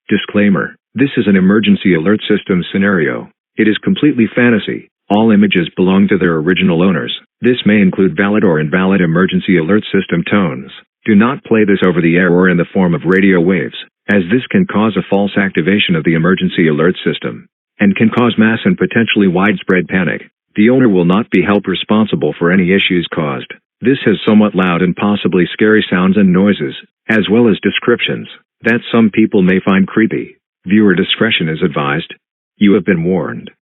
Disclaimer: this is an emergency alert system scenario. It is completely fantasy. All images belong to their original owners. This may include valid or invalid emergency alert system tones. Do not play this over the air or in the form of radio waves, as this can cause a false activation of the emergency alert system and can cause mass and potentially widespread panic. The owner will not be held responsible for any issues caused. This has somewhat loud and possibly scary sounds and noises, as well as descriptions that some people may find creepy. Viewer discretion is advised. You have been warned.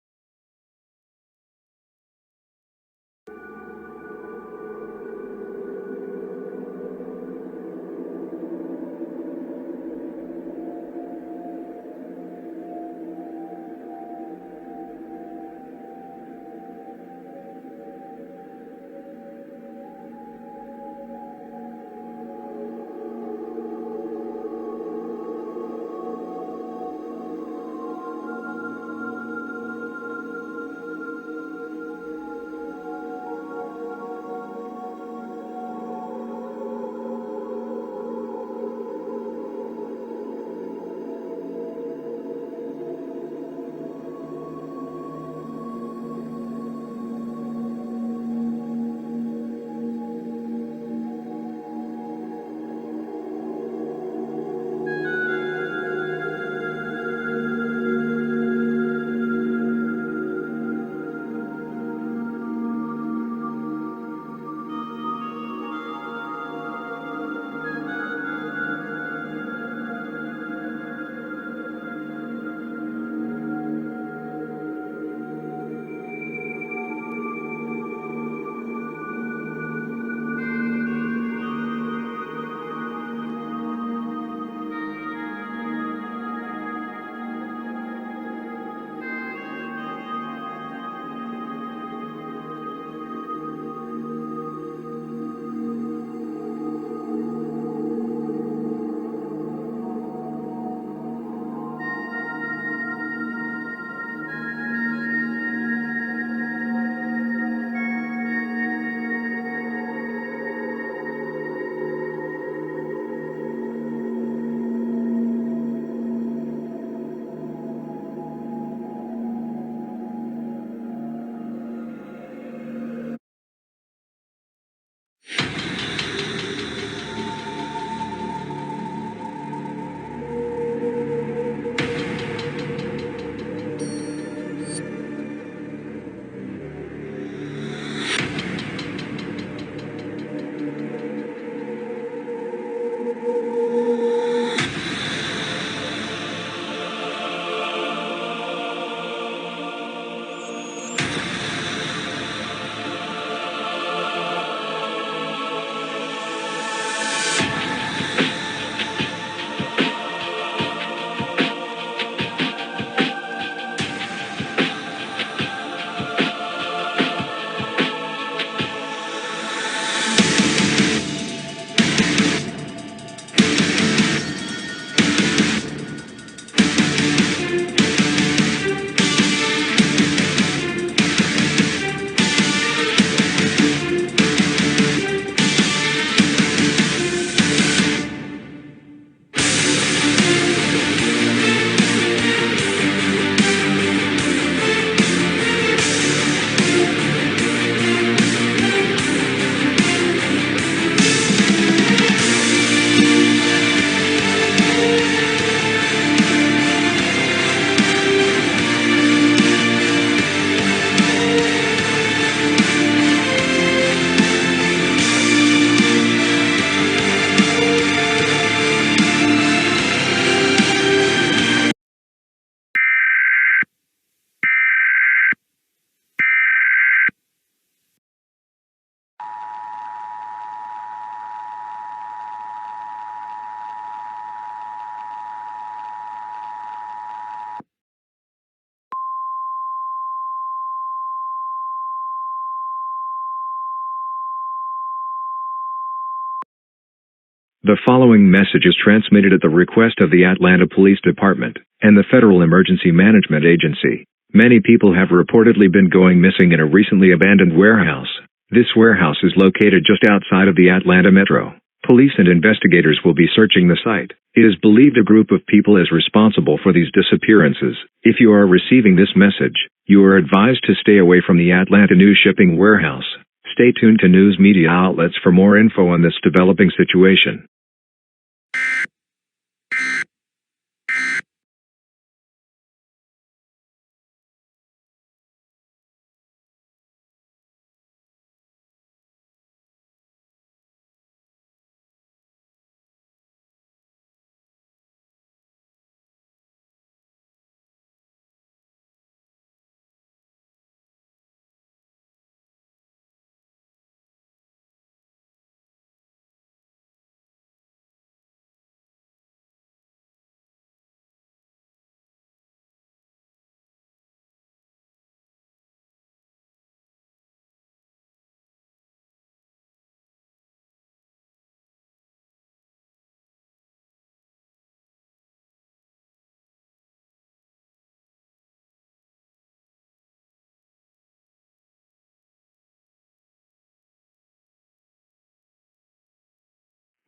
The following message is transmitted at the request of the Atlanta Police Department and the Federal Emergency Management Agency. Many people have reportedly been going missing in a recently abandoned warehouse. This warehouse is located just outside of the Atlanta metro. Police and investigators will be searching the site. It is believed a group of people is responsible for these disappearances. If you are receiving this message, you are advised to stay away from the Atlanta News shipping warehouse. Stay tuned to news media outlets for more info on this developing situation.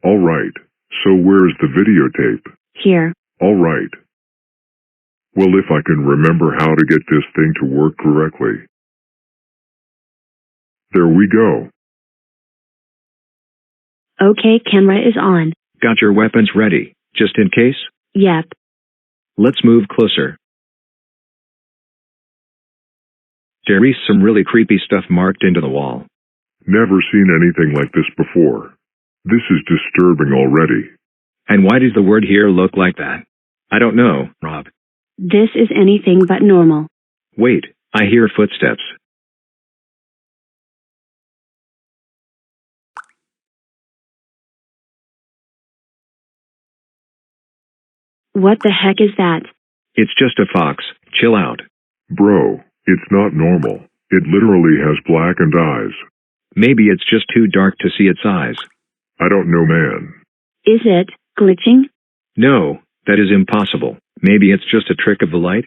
All right. So where's the videotape? Here. All right. Well, if I can remember how to get this thing to work correctly. There we go. Okay, camera is on. Got your weapons ready, just in case? Yep. Let's move closer. There is some really creepy stuff marked into the wall. Never seen anything like this before. This is disturbing already. And why does the word here look like that? I don't know, Rob. This is anything but normal. Wait, I hear footsteps. What the heck is that? It's just a fox. Chill out. Bro, it's not normal. It literally has blackened eyes. Maybe it's just too dark to see its eyes. I don't know, man. Is it glitching? No, that is impossible. Maybe it's just a trick of the light?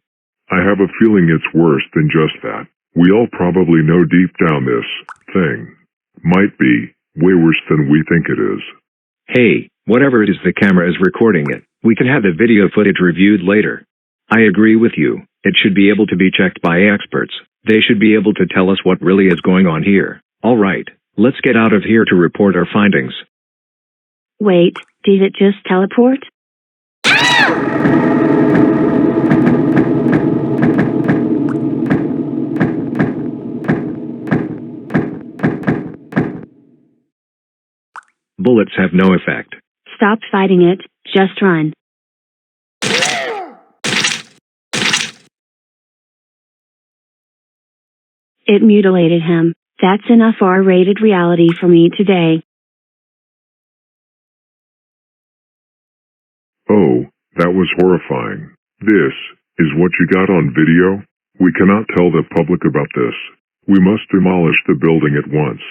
I have a feeling it's worse than just that. We all probably know deep down this thing might be way worse than we think it is. Hey, whatever it is, the camera is recording it. We can have the video footage reviewed later. I agree with you. It should be able to be checked by experts. They should be able to tell us what really is going on here. All right, let's get out of here to report our findings. Wait, did it just teleport? Bullets have no effect. Stop fighting it, just run. It mutilated him. That's enough R-rated reality for me today. Oh, that was horrifying. This is what you got on video? We cannot tell the public about this. We must demolish the building at once.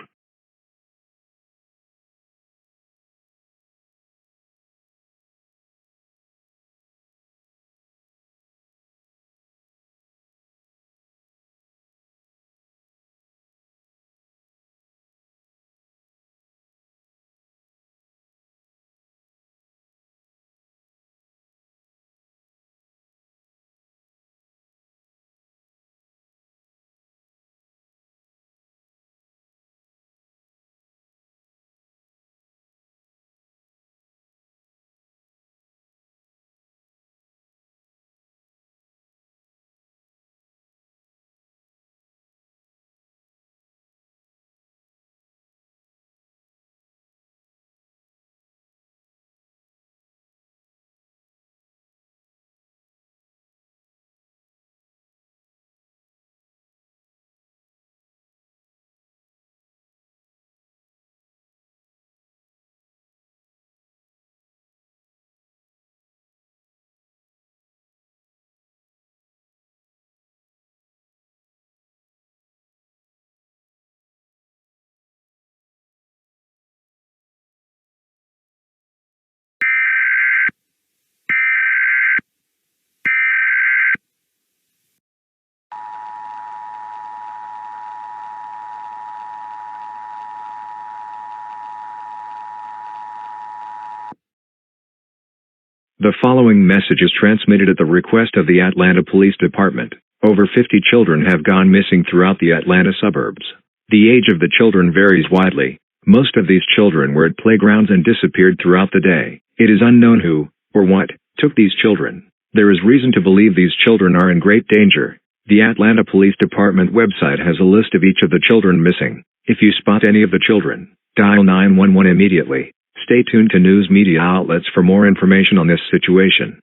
The following message is transmitted at the request of the Atlanta Police Department. Over 50 children have gone missing throughout the Atlanta suburbs. The age of the children varies widely. Most of these children were at playgrounds and disappeared throughout the day. It is unknown who, or what, took these children. There is reason to believe these children are in great danger. The Atlanta Police Department website has a list of each of the children missing. If you spot any of the children, dial 911 immediately. Stay tuned to news media outlets for more information on this situation.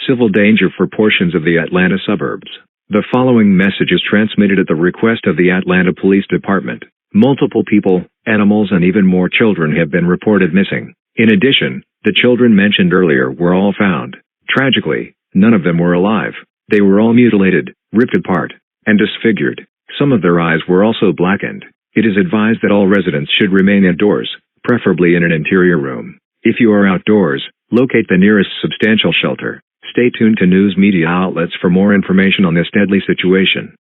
Civil danger for portions of the Atlanta suburbs. The following message is transmitted at the request of the Atlanta Police Department. Multiple people, animals, and even more children have been reported missing. In addition, the children mentioned earlier were all found. Tragically, none of them were alive. They were all mutilated, ripped apart, and disfigured. Some of their eyes were also blackened. It is advised that all residents should remain indoors, preferably in an interior room. If you are outdoors, locate the nearest substantial shelter. Stay tuned to news media outlets for more information on this deadly situation.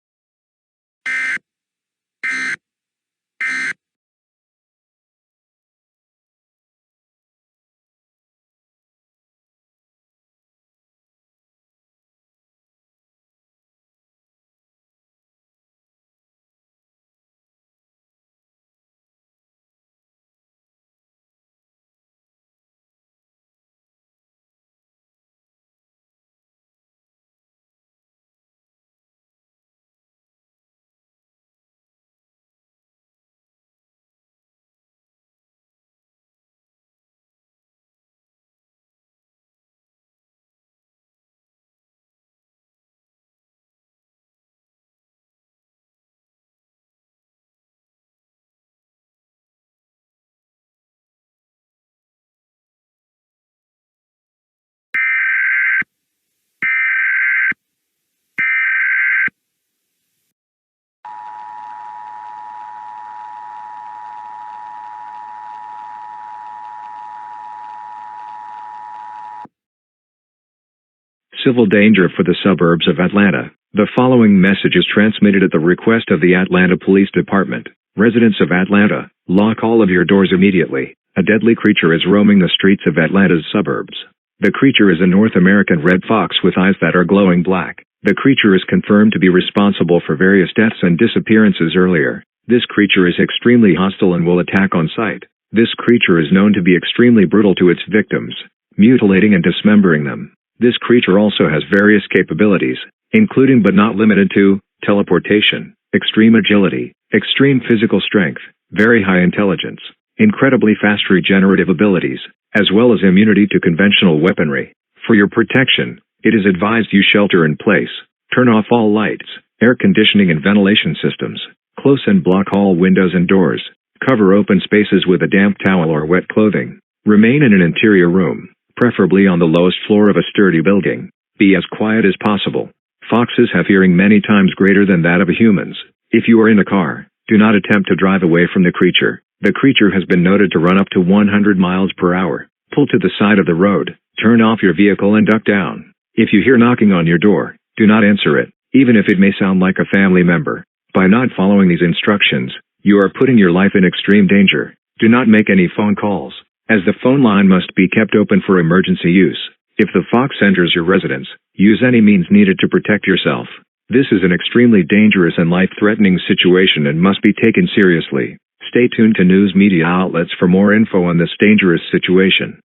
Civil danger for the suburbs of Atlanta. The following message is transmitted at the request of the Atlanta Police Department. Residents of Atlanta, lock all of your doors immediately. A deadly creature is roaming the streets of Atlanta's suburbs. The creature is a North American red fox with eyes that are glowing black. The creature is confirmed to be responsible for various deaths and disappearances earlier. This creature is extremely hostile and will attack on sight. This creature is known to be extremely brutal to its victims, mutilating and dismembering them. This creature also has various capabilities, including but not limited to teleportation, extreme agility, extreme physical strength, very high intelligence, incredibly fast regenerative abilities, as well as immunity to conventional weaponry. For your protection, it is advised you shelter in place, turn off all lights, air conditioning and ventilation systems, close and block all windows and doors, cover open spaces with a damp towel or wet clothing, remain in an interior room, preferably on the lowest floor of a sturdy building. Be as quiet as possible. Foxes have hearing many times greater than that of humans. If you are in a car, do not attempt to drive away from the creature. The creature has been noted to run up to 100 miles per hour. Pull to the side of the road, turn off your vehicle and duck down. If you hear knocking on your door, do not answer it, even if it may sound like a family member. By not following these instructions, you are putting your life in extreme danger. Do not make any phone calls, as the phone line must be kept open for emergency use. If the fox enters your residence, use any means needed to protect yourself. This is an extremely dangerous and life-threatening situation and must be taken seriously. Stay tuned to news media outlets for more info on this dangerous situation.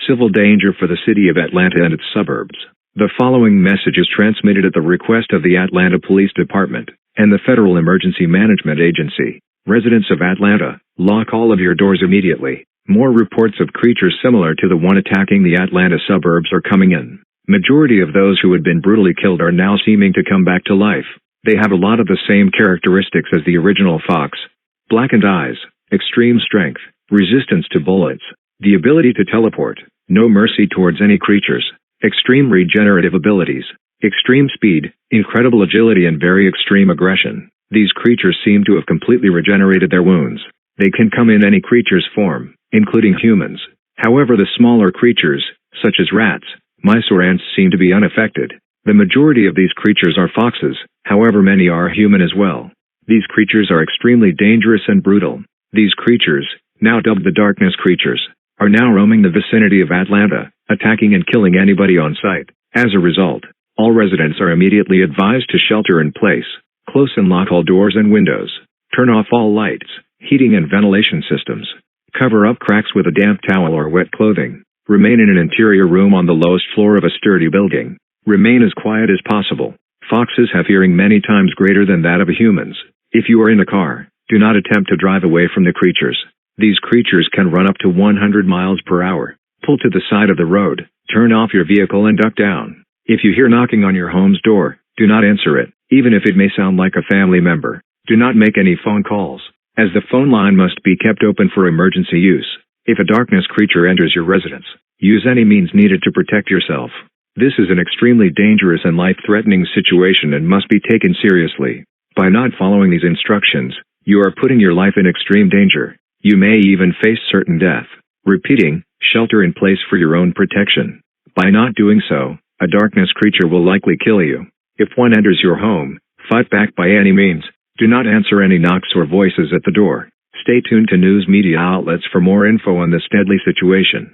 civil danger for the city of Atlanta and its suburbs. The following message is transmitted at the request of the Atlanta Police Department and the Federal Emergency Management Agency. Residents of Atlanta, lock all of your doors immediately. More reports of creatures similar to the one attacking the Atlanta suburbs are coming in. Majority of those who had been brutally killed are now seeming to come back to life. They have a lot of the same characteristics as the original fox. Blackened eyes, extreme strength, resistance to bullets, the ability to teleport, no mercy towards any creatures, extreme regenerative abilities, extreme speed, incredible agility and very extreme aggression. These creatures seem to have completely regenerated their wounds. They can come in any creature's form, including humans. However, the smaller creatures, such as rats, mice or ants, seem to be unaffected. The majority of these creatures are foxes, however many are human as well. These creatures are extremely dangerous and brutal. These creatures, now dubbed the Darkness Creatures, are now roaming the vicinity of Atlanta, attacking and killing anybody on sight. As a result, all residents are immediately advised to shelter in place, close and lock all doors and windows, turn off all lights, heating and ventilation systems, cover up cracks with a damp towel or wet clothing, remain in an interior room on the lowest floor of a sturdy building, remain as quiet as possible. Foxes have hearing many times greater than that of humans. If you are in a car, do not attempt to drive away from the creatures. These creatures can run up to 100 miles per hour. Pull to the side of the road, turn off your vehicle and duck down. If you hear knocking on your home's door, do not answer it, even if it may sound like a family member. Do not make any phone calls, as the phone line must be kept open for emergency use. If a darkness creature enters your residence, use any means needed to protect yourself. This is an extremely dangerous and life-threatening situation and must be taken seriously. By not following these instructions, you are putting your life in extreme danger. You may even face certain death. Repeating, shelter in place for your own protection. By not doing so, a darkness creature will likely kill you. If one enters your home, fight back by any means. Do not answer any knocks or voices at the door. Stay tuned to news media outlets for more info on this deadly situation.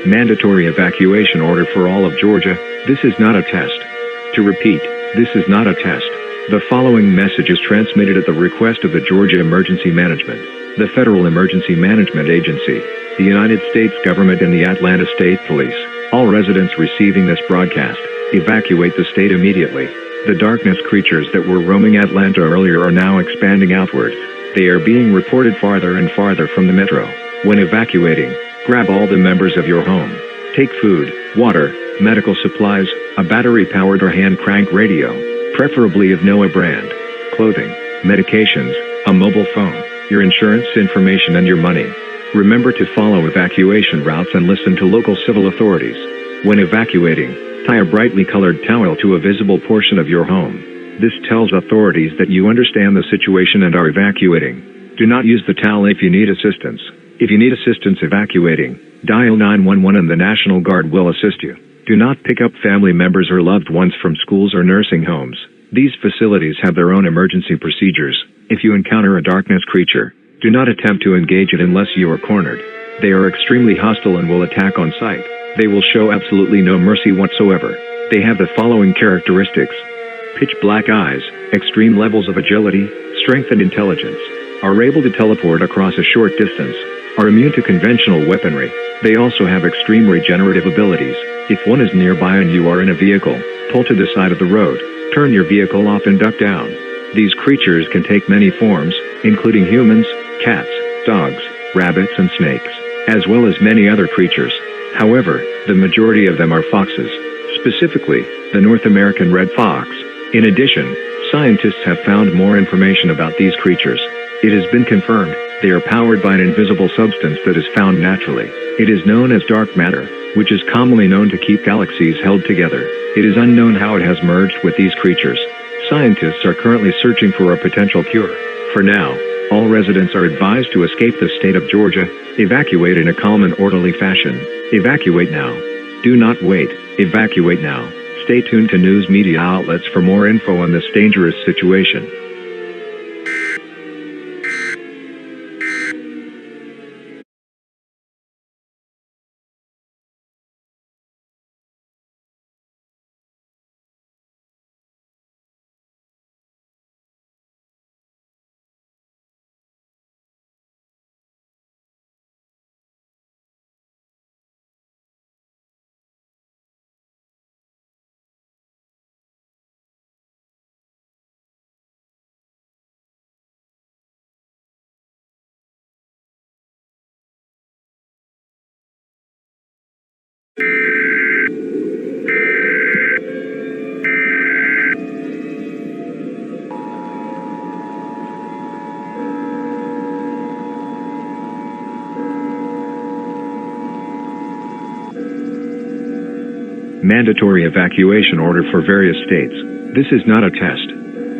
Mandatory evacuation order for all of Georgia. This is not a test. To repeat, this is not a test. The following message is transmitted at the request of the Georgia Emergency Management, the Federal Emergency Management Agency, the United States Government and the Atlanta State Police. All residents receiving this broadcast, evacuate the state immediately. The darkness creatures that were roaming Atlanta earlier are now expanding outwards. They are being reported farther and farther from the metro. When evacuating, grab all the members of your home. Take food, water, medical supplies, a battery-powered or hand-crank radio, preferably of Noah brand, clothing, medications, a mobile phone, your insurance information and your money. Remember to follow evacuation routes and listen to local civil authorities. When evacuating, tie a brightly colored towel to a visible portion of your home. This tells authorities that you understand the situation and are evacuating. Do not use the towel if you need assistance. If you need assistance evacuating, dial 911 and the National Guard will assist you. Do not pick up family members or loved ones from schools or nursing homes. These facilities have their own emergency procedures. If you encounter a darkness creature, do not attempt to engage it unless you are cornered. They are extremely hostile and will attack on sight. They will show absolutely no mercy whatsoever. They have the following characteristics: pitch black eyes, extreme levels of agility, strength and intelligence, are able to teleport across a short distance, are immune to conventional weaponry. They also have extreme regenerative abilities. If one is nearby and you are in a vehicle, pull to the side of the road, turn your vehicle off and duck down. These creatures can take many forms, including humans, cats, dogs, rabbits and snakes, as well as many other creatures. However, the majority of them are foxes, specifically, the North American red fox. In addition, Scientists have found more information about these creatures. It has been confirmed they are powered by an invisible substance that is found naturally. It is known as dark matter, which is commonly known to keep galaxies held together. It is unknown how it has merged with these creatures. Scientists are currently searching for a potential cure. For now, all residents are advised to escape the state of Georgia. Evacuate in a calm and orderly fashion. Evacuate now. Do not wait. Evacuate now. Stay tuned to news media outlets for more info on this dangerous situation. Mandatory evacuation order for various states. This is not a test.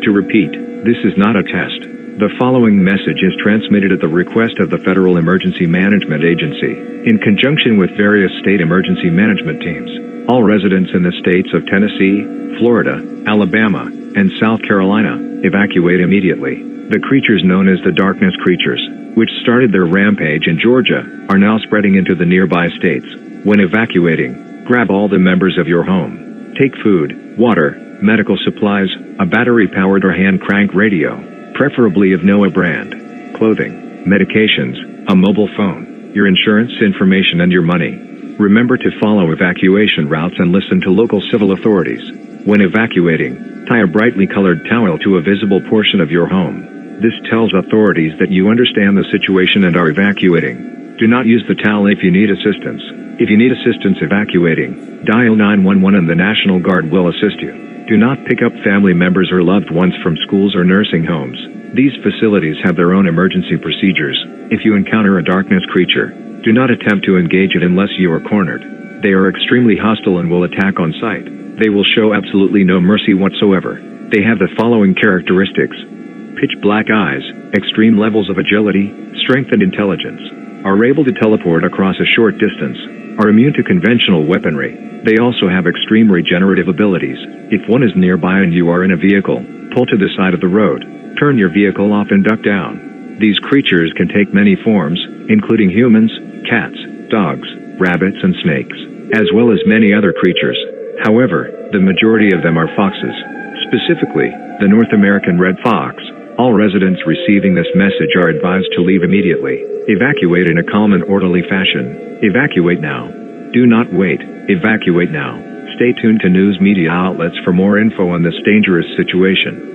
To repeat, this is not a test. The following message is transmitted at the request of the Federal Emergency Management Agency, in conjunction with various state emergency management teams. All residents in the states of Tennessee, Florida, Alabama, and South Carolina, evacuate immediately. The creatures known as the darkness creatures, which started their rampage in Georgia, are now spreading into the nearby states. When evacuating, grab all the members of your home. Take food, water, medical supplies, a battery-powered or hand-crank radio, preferably of Noah brand, clothing, medications, a mobile phone, your insurance information and your money. Remember to follow evacuation routes and listen to local civil authorities. When evacuating, tie a brightly colored towel to a visible portion of your home. This tells authorities that you understand the situation and are evacuating. Do not use the towel if you need assistance. If you need assistance evacuating, dial 911 and the National Guard will assist you. Do not pick up family members or loved ones from schools or nursing homes. These facilities have their own emergency procedures. If you encounter a darkness creature, do not attempt to engage it unless you are cornered. They are extremely hostile and will attack on sight. They will show absolutely no mercy whatsoever. They have the following characteristics: pitch black eyes, extreme levels of agility, strength and intelligence, are able to teleport across a short distance, are immune to conventional weaponry. They also have extreme regenerative abilities. If one is nearby and you are in a vehicle, pull to the side of the road, turn your vehicle off and duck down. These creatures can take many forms, including humans, cats, dogs, rabbits and snakes, as well as many other creatures. However, the majority of them are foxes, specifically, the North American red fox. All residents receiving this message are advised to leave immediately. Evacuate in a calm and orderly fashion. Evacuate now. Do not wait. Evacuate now. Stay tuned to news media outlets for more info on this dangerous situation.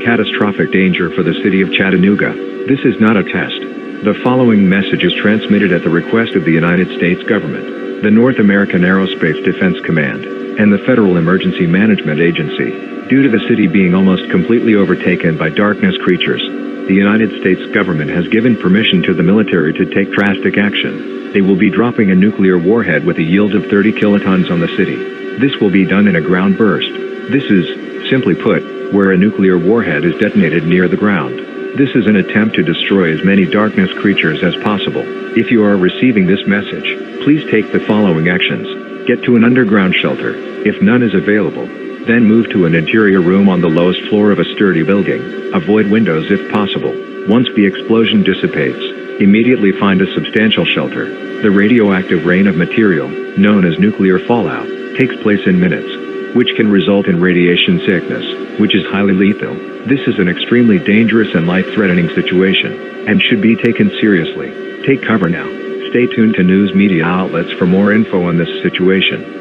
Catastrophic danger for the city of Chattanooga. This is not a test. The following message is transmitted at the request of the United States government, the North American Aerospace Defense Command, and the Federal Emergency Management Agency. Due to the city being almost completely overtaken by darkness creatures, the United States government has given permission to the military to take drastic action. They will be dropping a nuclear warhead with a yield of 30 kilotons on the city. This will be done in a ground burst. This is, simply put, where a nuclear warhead is detonated near the ground. This is an attempt to destroy as many darkness creatures as possible. If you are receiving this message, please take the following actions. Get to an underground shelter. If none is available, then move to an interior room on the lowest floor of a sturdy building. Avoid windows if possible. Once the explosion dissipates, immediately find a substantial shelter. The radioactive rain of material, known as nuclear fallout, takes place in minutes, which can result in radiation sickness, which is highly lethal. This is an extremely dangerous and life-threatening situation, and should be taken seriously. Take cover now. Stay tuned to news media outlets for more info on this situation.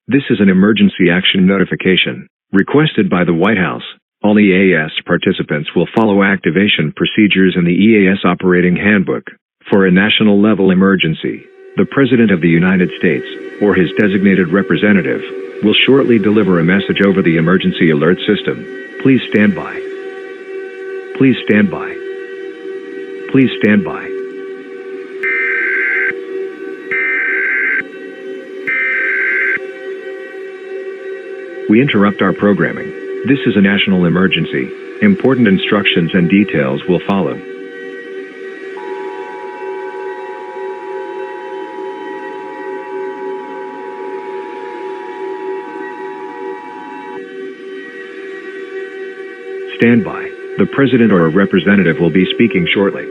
This is an emergency action notification, requested by the White House. All EAS participants will follow activation procedures in the EAS Operating Handbook. For a national-level emergency, the President of the United States, or his designated representative, will shortly deliver a message over the emergency alert system. Please stand by. Please stand by. Please stand by. We interrupt our programming. This is a national emergency. Important instructions and details will follow. Stand by. The President or a representative will be speaking shortly.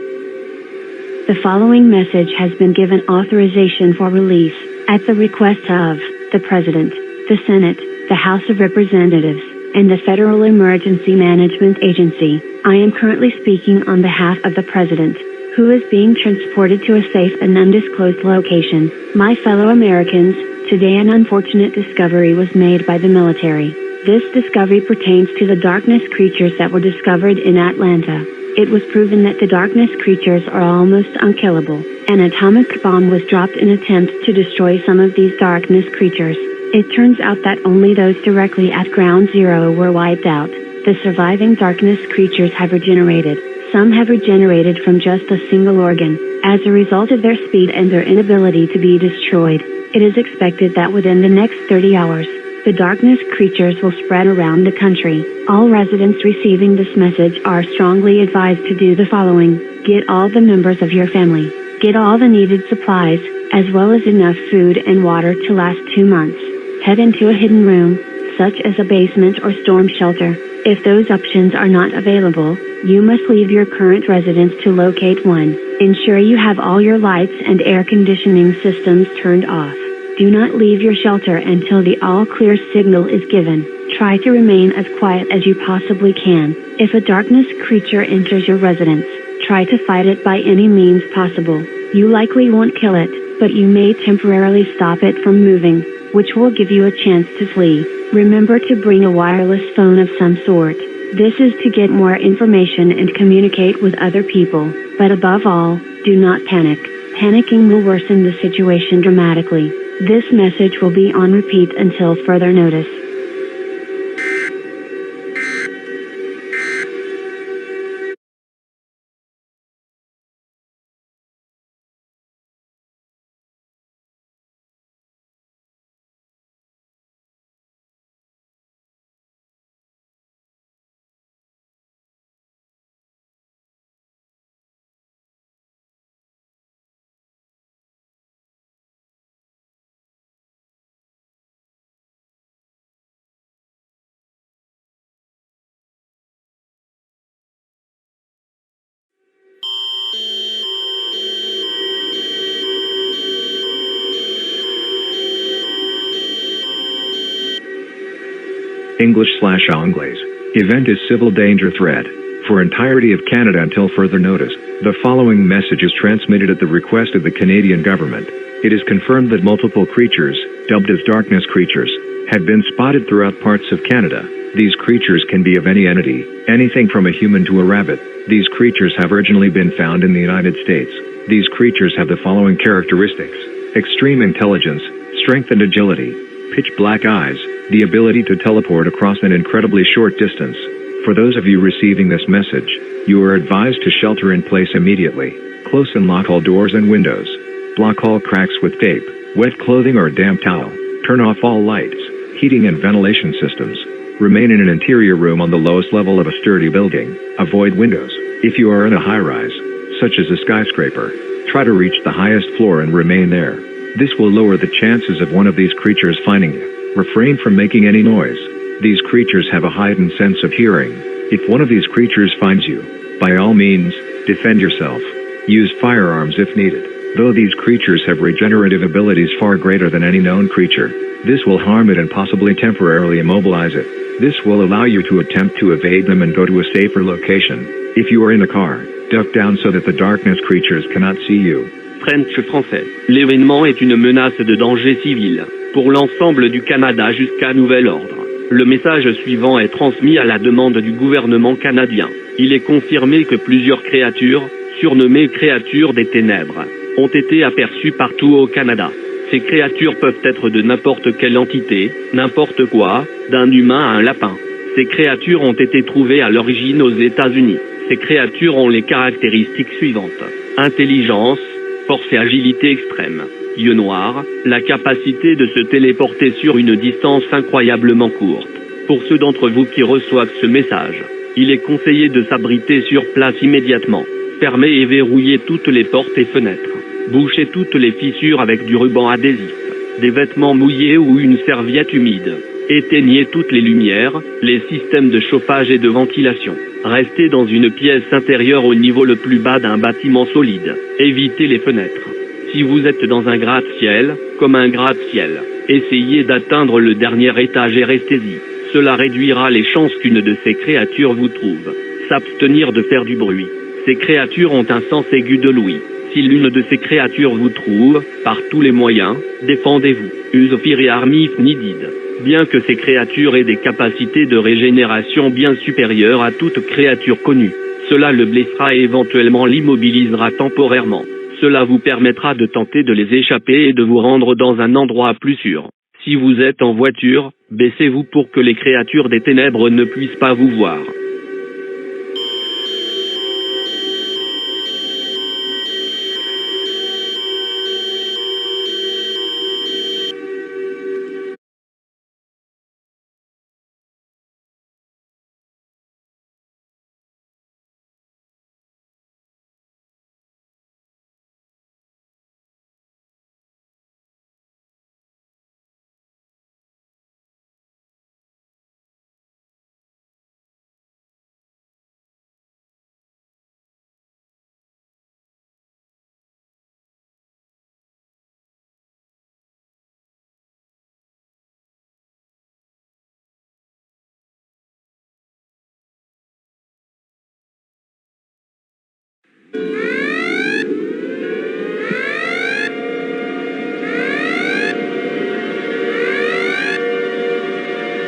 The following message has been given authorization for release at the request of the President, the Senate, the House of Representatives, and the Federal Emergency Management Agency. I am currently speaking on behalf of the President, who is being transported to a safe and undisclosed location. My fellow Americans, today an unfortunate discovery was made by the military. This discovery pertains to the darkness creatures that were discovered in Atlanta. It was proven that the darkness creatures are almost unkillable. An atomic bomb was dropped in an attempt to destroy some of these darkness creatures. It turns out that only those directly at ground zero were wiped out. The surviving darkness creatures have regenerated. Some have regenerated from just a single organ. As a result of their speed and their inability to be destroyed, it is expected that within the next 30 hours, the darkness creatures will spread around the country. All residents receiving this message are strongly advised to do the following. Get all the members of your family. Get all the needed supplies, as well as enough food and water to last 2 months. Head into a hidden room, such as a basement or storm shelter. If those options are not available, you must leave your current residence to locate one. Ensure you have all your lights and air conditioning systems turned off. Do not leave your shelter until the all-clear signal is given. Try to remain as quiet as you possibly can. If a darkness creature enters your residence, try to fight it by any means possible. You likely won't kill it, but you may temporarily stop it from moving, which will give you a chance to flee. Remember to bring a wireless phone of some sort. This is to get more information and communicate with other people. But above all, do not panic. Panicking will worsen the situation dramatically. This message will be on repeat until further notice. English/Anglais. Event is civil danger threat. For entirety of Canada until further notice, the following message is transmitted at the request of the Canadian government. It is confirmed that multiple creatures, dubbed as darkness creatures, have been spotted throughout parts of Canada. These creatures can be of any entity, anything from a human to a rabbit. These creatures have originally been found in the United States. These creatures have the following characteristics: extreme intelligence, strength and agility, pitch black eyes, the ability to teleport across an incredibly short distance. For those of you receiving this message, you are advised to shelter in place immediately. Close and lock all doors and windows. Block all cracks with tape, wet clothing or a damp towel. Turn off all lights, heating and ventilation systems. Remain in an interior room on the lowest level of a sturdy building. Avoid windows. If you are in a high-rise, such as a skyscraper, try to reach the highest floor and remain there. This will lower the chances of one of these creatures finding you. Refrain from making any noise. These creatures have a heightened sense of hearing. If one of these creatures finds you, by all means, defend yourself. Use firearms if needed. Though these creatures have regenerative abilities far greater than any known creature, this will harm it and possibly temporarily immobilize it. This will allow you to attempt to evade them and go to a safer location. If you are in a car, duck down so that the darkness creatures cannot see you. French français. L'événement est une menace de danger civil pour l'ensemble du Canada jusqu'à nouvel ordre. Le message suivant est transmis à la demande du gouvernement canadien. Il est confirmé que plusieurs créatures, surnommées créatures des ténèbres, ont été aperçues partout au Canada. Ces créatures peuvent être de n'importe quelle entité, n'importe quoi, d'un humain à un lapin. Ces créatures ont été trouvées à l'origine aux États-Unis. Ces créatures ont les caractéristiques suivantes: intelligence, force et agilité extrême, yeux noirs, la capacité de se téléporter sur une distance incroyablement courte. Pour ceux d'entre vous qui reçoivent ce message, il est conseillé de s'abriter sur place immédiatement. Fermez et verrouillez toutes les portes et fenêtres. Bouchez toutes les fissures avec du ruban adhésif, des vêtements mouillés ou une serviette humide. Éteignez toutes les lumières, les systèmes de chauffage et de ventilation. Restez dans une pièce intérieure au niveau le plus bas d'un bâtiment solide. Évitez les fenêtres. Si vous êtes dans un gratte-ciel, comme un gratte-ciel, essayez d'atteindre le dernier étage et restez-y. Cela réduira les chances qu'une de ces créatures vous trouve. S'abstenir de faire du bruit. Ces créatures ont un sens aigu de l'ouïe. Si l'une de ces créatures vous trouve, par tous les moyens, défendez-vous. Use fire army if needed. Bien que ces créatures aient des capacités de régénération bien supérieures à toute créature connue, cela le blessera et éventuellement l'immobilisera temporairement. Cela vous permettra de tenter de les échapper et de vous rendre dans un endroit plus sûr. Si vous êtes en voiture, baissez-vous pour que les créatures des ténèbres ne puissent pas vous voir.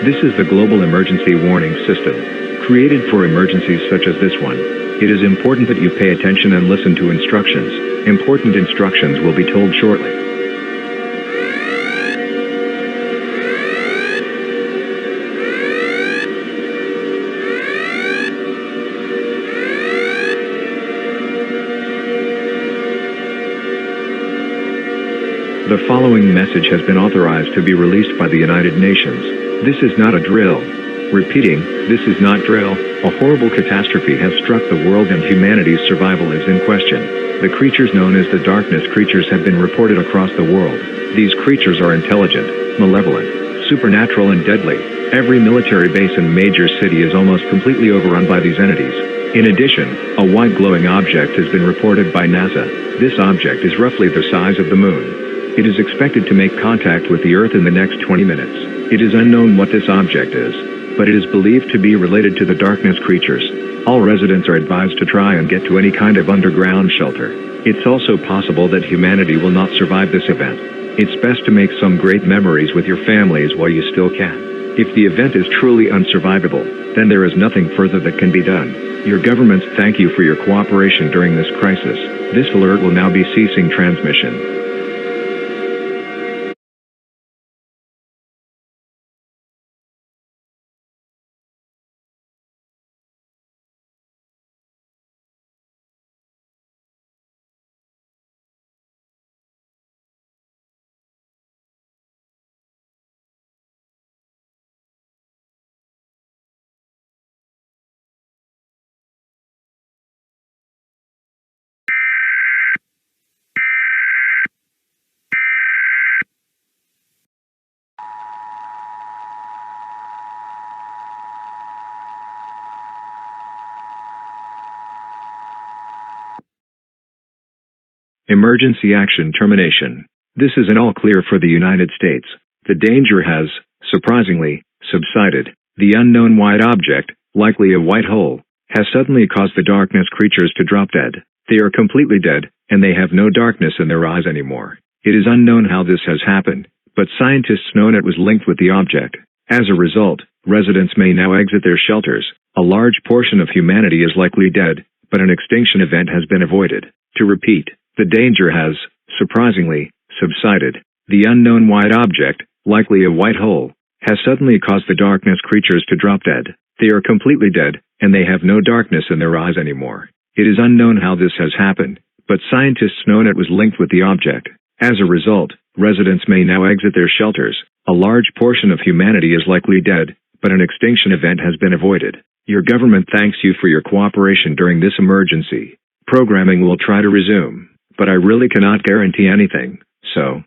This is the Global Emergency Warning System, created for emergencies such as this one. It is important that you pay attention and listen to instructions. Important instructions will be told shortly. The following message has been authorized to be released by the United Nations. This is not a drill. Repeating, this is not drill. A horrible catastrophe has struck the world and humanity's survival is in question. The creatures known as the darkness creatures have been reported across the world. These creatures are intelligent, malevolent, supernatural and deadly. Every military base and major city is almost completely overrun by these entities. In addition, a white glowing object has been reported by NASA. This object is roughly the size of the moon. It is expected to make contact with the Earth in the next 20 minutes. It is unknown what this object is. but it is believed to be related to the darkness creatures. All residents are advised to try and get to any kind of underground shelter. It's also possible that humanity will not survive this event. It's best to make some great memories with your families while you still can. If the event is truly unsurvivable, then there is nothing further that can be done. Your governments thank you for your cooperation during this crisis. This alert will now be ceasing transmission. Emergency action termination. This is an all clear for the United States. The danger has, surprisingly, subsided. The unknown white object, likely a white hole, has suddenly caused the darkness creatures to drop dead. They are completely dead, and they have no darkness in their eyes anymore. It is unknown how this has happened, but scientists know it was linked with the object. As a result, residents may now exit their shelters. A large portion of humanity is likely dead, but an extinction event has been avoided. To repeat, the danger has, surprisingly, subsided. The unknown white object, likely a white hole, has suddenly caused the darkness creatures to drop dead. They are completely dead, and they have no darkness in their eyes anymore. It is unknown how this has happened, but scientists know it was linked with the object. As a result, residents may now exit their shelters. A large portion of humanity is likely dead, but an extinction event has been avoided. Your government thanks you for your cooperation during this emergency. Programming will try to resume, but I really cannot guarantee anything, so.